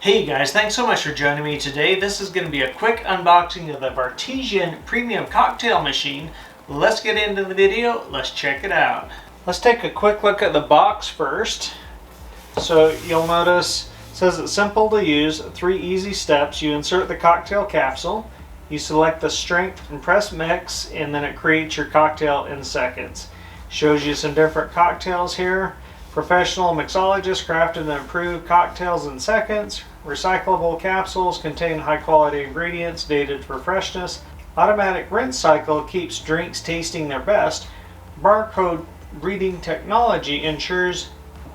Hey guys, thanks so much for joining me today. This is going to be a quick unboxing of the Bartesian Premium Cocktail Machine. Let's get into the video. Let's check it out. Let's take a quick look at the box first. So you'll notice it says it's simple to use, 3 easy steps. You insert the cocktail capsule, you select the strength and press mix, and then it creates your cocktail in seconds. Shows you some different cocktails here. Professional mixologists crafted and improved cocktails in seconds. Recyclable capsules contain high quality ingredients dated for freshness. Automatic rinse cycle keeps drinks tasting their best. Barcode reading technology ensures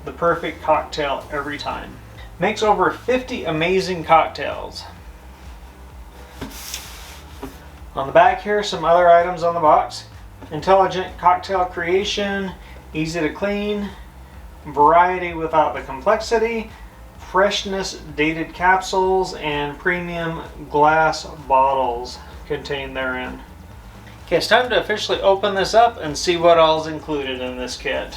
the perfect cocktail every time. Makes over 50 amazing cocktails. On the back here, some other items on the box. Intelligent cocktail creation, easy to clean, variety without the complexity, freshness dated capsules, and premium glass bottles contained therein. Okay, it's time to officially open this up and see what all is included in this kit.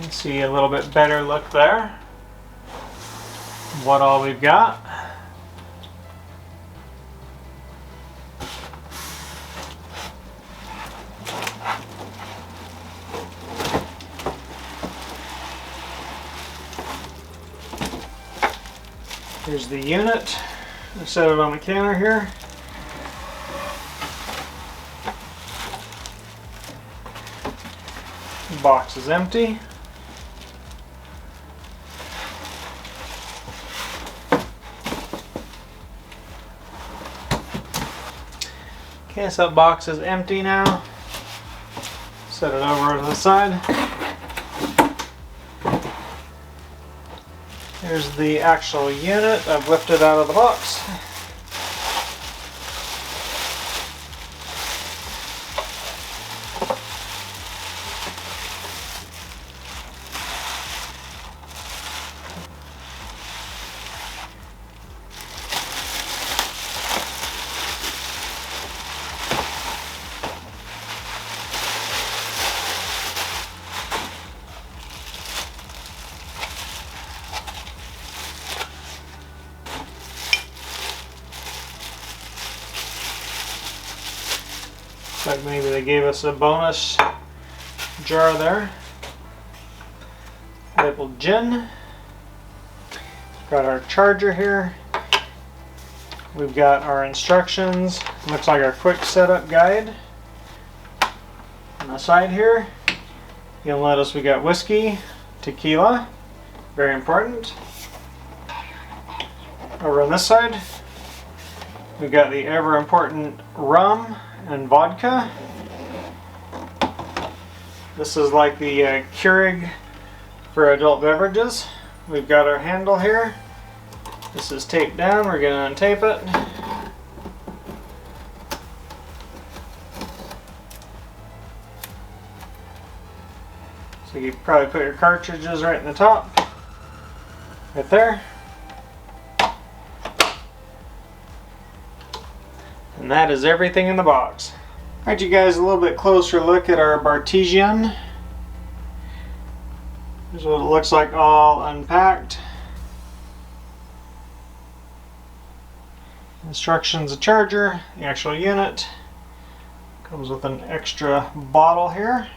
Let's see a little bit better look there. What all we've got. Here's the unit. I set it on the counter here. The box is empty. Okay, so that box is empty now. Set it over to the side. Here's the actual unit. I've lifted out of the box. Like maybe they gave us a bonus jar there. Labeled gin. Got our charger here. We've got our instructions. Looks like our quick setup guide. On the side here, you'll notice we got whiskey, tequila, very important. Over on this side, we've got the ever important rum and vodka. This is like the Keurig for adult beverages. We've got our handle here. This is taped down. We're going to untape it. So you could probably put your cartridges right in the top. Right there. And that is everything in the box. Alright, you guys, a little bit closer look at our Bartesian. Here's what it looks like all unpacked. Instructions, a charger, the actual unit. Comes with an extra bottle here.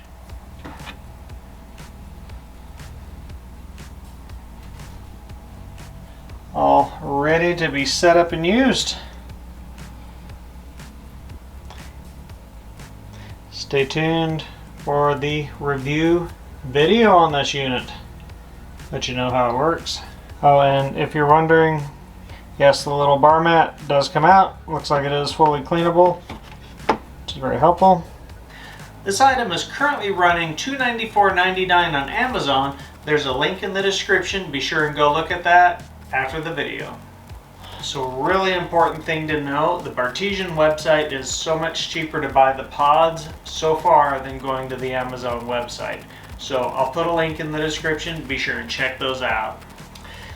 All ready to be set up and used. Stay tuned for the review video on this unit. Let you know how it works. Oh, and if you're wondering, yes, the little bar mat does come out. Looks like it is fully cleanable, which is very helpful. This item is currently running $294.99 on Amazon. There's a link in the description. Be sure and go look at that after the video. So really important thing to know, the Bartesian website is so much cheaper to buy the pods so far than going to the Amazon website. So I'll put a link in the description. Be sure and check those out.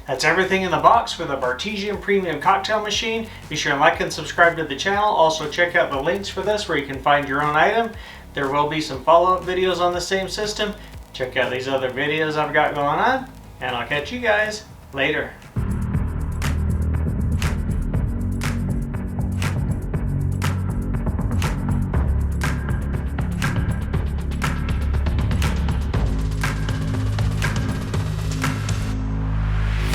That's everything in the box for the Bartesian Premium Cocktail Machine. Be sure and like and subscribe to the channel. Also check out the links for this where you can find your own item. There will be some follow-up videos on the same system. Check out these other videos I've got going on, and I'll catch you guys later.